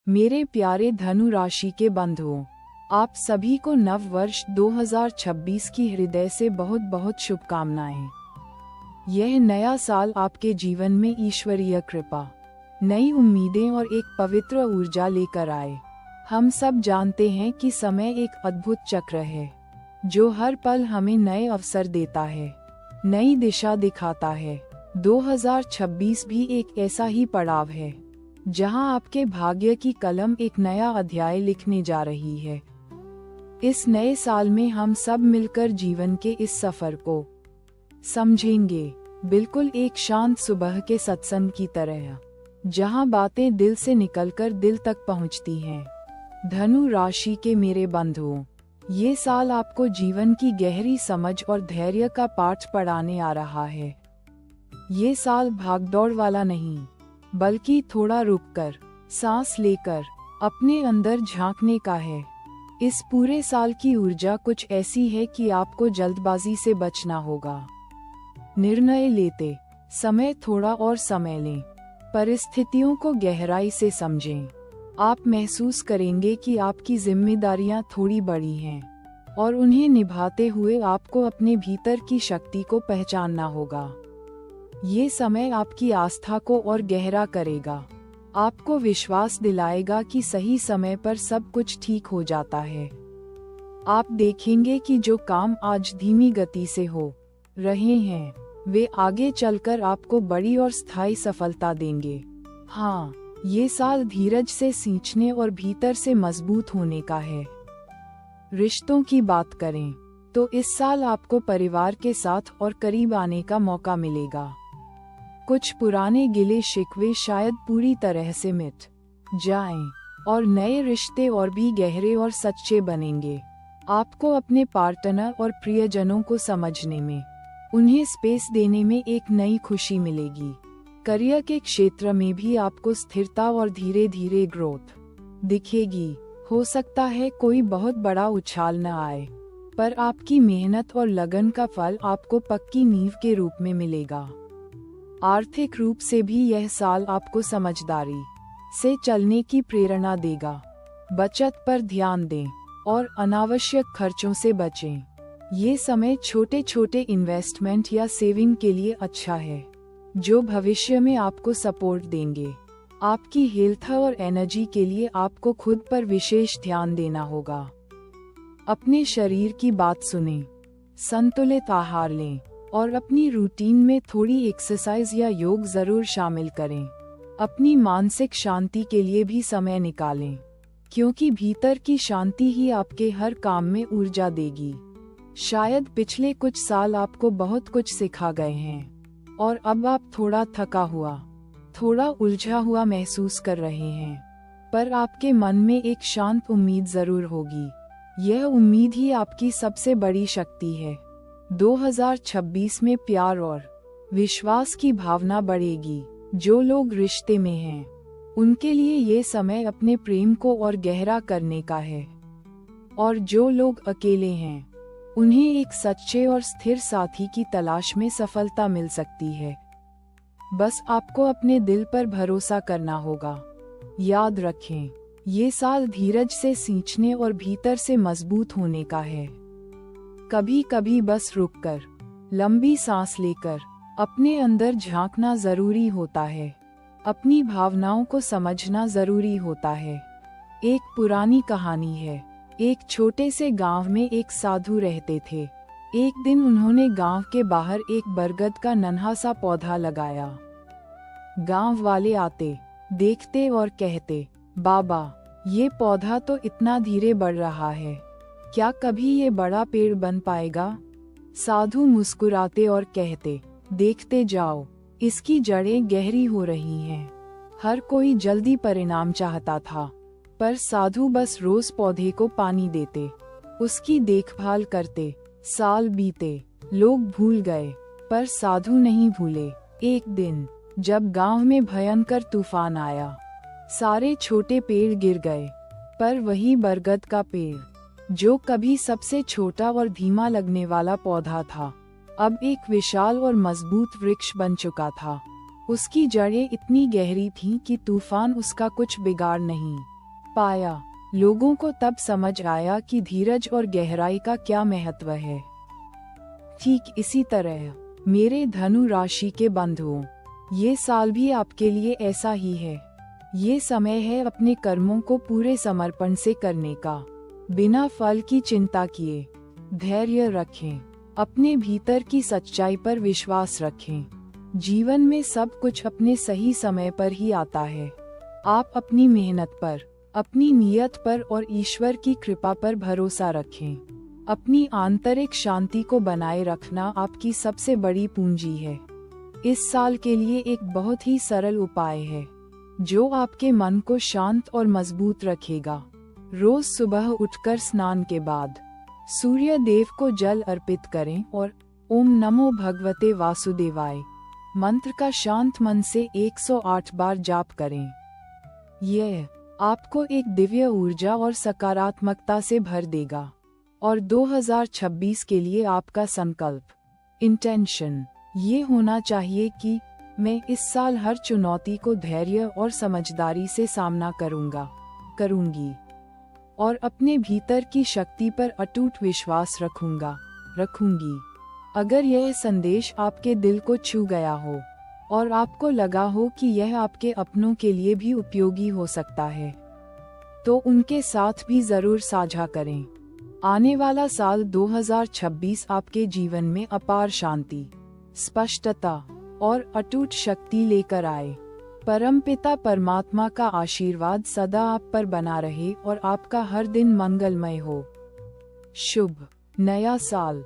मेरे प्यारे धनु राशि के बंधुओं, आप सभी को नव वर्ष 2026 की हृदय से बहुत बहुत शुभकामनाएं। यह नया साल आपके जीवन में ईश्वरीय कृपा, नई उम्मीदें और एक पवित्र ऊर्जा लेकर आए। हम सब जानते हैं कि समय एक अद्भुत चक्र है जो हर पल हमें नए अवसर देता है, नई दिशा दिखाता है। 2026 भी एक ऐसा ही पड़ाव है जहां आपके भाग्य की कलम एक नया अध्याय लिखने जा रही है। इस नए साल में हम सब मिलकर जीवन के इस सफर को समझेंगे, बिल्कुल एक शांत सुबह के सत्संग की तरह, जहां बातें दिल से निकलकर दिल तक पहुंचती हैं। धनु राशि के मेरे बंधुओं, ये साल आपको जीवन की गहरी समझ और धैर्य का पाठ पढ़ाने आ रहा है। ये साल भागदौड़ वाला नहीं, बल्कि थोड़ा रुककर, सांस लेकर अपने अंदर झांकने का है। इस पूरे साल की ऊर्जा कुछ ऐसी है कि आपको जल्दबाजी से बचना होगा। निर्णय लेते समय थोड़ा और समय लें, परिस्थितियों को गहराई से समझें। आप महसूस करेंगे कि आपकी जिम्मेदारियां थोड़ी बड़ी हैं और उन्हें निभाते हुए आपको अपने भीतर की शक्ति को पहचानना होगा। ये समय आपकी आस्था को और गहरा करेगा, आपको विश्वास दिलाएगा कि सही समय पर सब कुछ ठीक हो जाता है। आप देखेंगे कि जो काम आज धीमी गति से हो रहे हैं, वे आगे चलकर आपको बड़ी और स्थायी सफलता देंगे। हाँ, ये साल धीरज से सींचने और भीतर से मजबूत होने का है। रिश्तों की बात करें तो इस साल आपको परिवार के साथ और करीब आने का मौका मिलेगा। कुछ पुराने गिले शिकवे शायद पूरी तरह से मिट जाएं और नए रिश्ते और भी गहरे और सच्चे बनेंगे। आपको अपने पार्टनर और प्रियजनों को समझने में, उन्हें स्पेस देने में एक नई खुशी मिलेगी। करियर के क्षेत्र में भी आपको स्थिरता और धीरे धीरे ग्रोथ दिखेगी। हो सकता है कोई बहुत बड़ा उछाल न आए, पर आपकी मेहनत और लगन का फल आपको पक्की नींव के रूप में मिलेगा। आर्थिक रूप से भी यह साल आपको समझदारी से चलने की प्रेरणा देगा। बचत पर ध्यान दें और अनावश्यक खर्चों से बचें। ये समय छोटे छोटे इन्वेस्टमेंट या सेविंग के लिए अच्छा है, जो भविष्य में आपको सपोर्ट देंगे। आपकी हेल्थ और एनर्जी के लिए आपको खुद पर विशेष ध्यान देना होगा। अपने शरीर की बात सुनें, संतुलित आहार लें और अपनी रूटीन में थोड़ी एक्सरसाइज या योग जरूर शामिल करें। अपनी मानसिक शांति के लिए भी समय निकालें, क्योंकि भीतर की शांति ही आपके हर काम में ऊर्जा देगी। शायद पिछले कुछ साल आपको बहुत कुछ सिखा गए हैं और अब आप थोड़ा थका हुआ, थोड़ा उलझा हुआ महसूस कर रहे हैं, पर आपके मन में एक शांत उम्मीद जरूर होगी। यह उम्मीद ही आपकी सबसे बड़ी शक्ति है। 2026 में प्यार और विश्वास की भावना बढ़ेगी। जो लोग रिश्ते में हैं, उनके लिए ये समय अपने प्रेम को और गहरा करने का है, और जो लोग अकेले हैं, उन्हें एक सच्चे और स्थिर साथी की तलाश में सफलता मिल सकती है। बस आपको अपने दिल पर भरोसा करना होगा। याद रखें, ये साल धीरज से सींचने और भीतर से मजबूत होने का है। कभी कभी बस रुककर, लंबी सांस लेकर अपने अंदर झांकना जरूरी होता है। अपनी भावनाओं को समझना जरूरी होता है। एक पुरानी कहानी है। एक छोटे से गांव में एक साधु रहते थे। एक दिन उन्होंने गांव के बाहर एक बरगद का नन्हा सा पौधा लगाया। गांव वाले आते, देखते और कहते, बाबा, ये पौधा तो इतना धीरे बढ़ रहा है, क्या कभी ये बड़ा पेड़ बन पाएगा? साधु मुस्कुराते और कहते, देखते जाओ, इसकी जड़ें गहरी हो रही हैं। हर कोई जल्दी परिणाम चाहता था, पर साधु बस रोज पौधे को पानी देते, उसकी देखभाल करते। साल बीते, लोग भूल गए, पर साधु नहीं भूले। एक दिन जब गांव में भयंकर तूफान आया, सारे छोटे पेड़ गिर गए, पर वही बरगद का पेड़, जो कभी सबसे छोटा और धीमा लगने वाला पौधा था, अब एक विशाल और मजबूत वृक्ष बन चुका था। उसकी जड़ें इतनी गहरी थीं कि तूफान उसका कुछ बिगाड़ नहीं पाया। लोगों को तब समझ आया कि धीरज और गहराई का क्या महत्व है। ठीक इसी तरह मेरे धनु राशि के बंधुओं, ये साल भी आपके लिए ऐसा ही है। ये समय है अपने कर्मों को पूरे समर्पण से करने का, बिना फल की चिंता किए। धैर्य रखें, अपने भीतर की सच्चाई पर विश्वास रखें। जीवन में सब कुछ अपने सही समय पर ही आता है। आप अपनी मेहनत पर, अपनी नियत पर और ईश्वर की कृपा पर भरोसा रखें। अपनी आंतरिक शांति को बनाए रखना आपकी सबसे बड़ी पूंजी है। इस साल के लिए एक बहुत ही सरल उपाय है जो आपके मन को शांत और मजबूत रखेगा। रोज सुबह उठकर स्नान के बाद सूर्य देव को जल अर्पित करें और ओम नमो भगवते वासुदेवाय मंत्र का शांत मन से 108 बार जाप करें। यह आपको एक दिव्य ऊर्जा और सकारात्मकता से भर देगा। और 2026 के लिए आपका संकल्प, इंटेंशन ये होना चाहिए कि मैं इस साल हर चुनौती को धैर्य और समझदारी से सामना करूंगी और अपने भीतर की शक्ति पर अटूट विश्वास रखूंगी। अगर यह संदेश आपके दिल को छू गया हो और आपको लगा हो कि यह आपके अपनों के लिए भी उपयोगी हो सकता है, तो उनके साथ भी जरूर साझा करें। आने वाला साल 2026 आपके जीवन में अपार शांति, स्पष्टता और अटूट शक्ति लेकर आए। परमपिता परमात्मा का आशीर्वाद सदा आप पर बना रहे और आपका हर दिन मंगलमय हो। शुभ नया साल।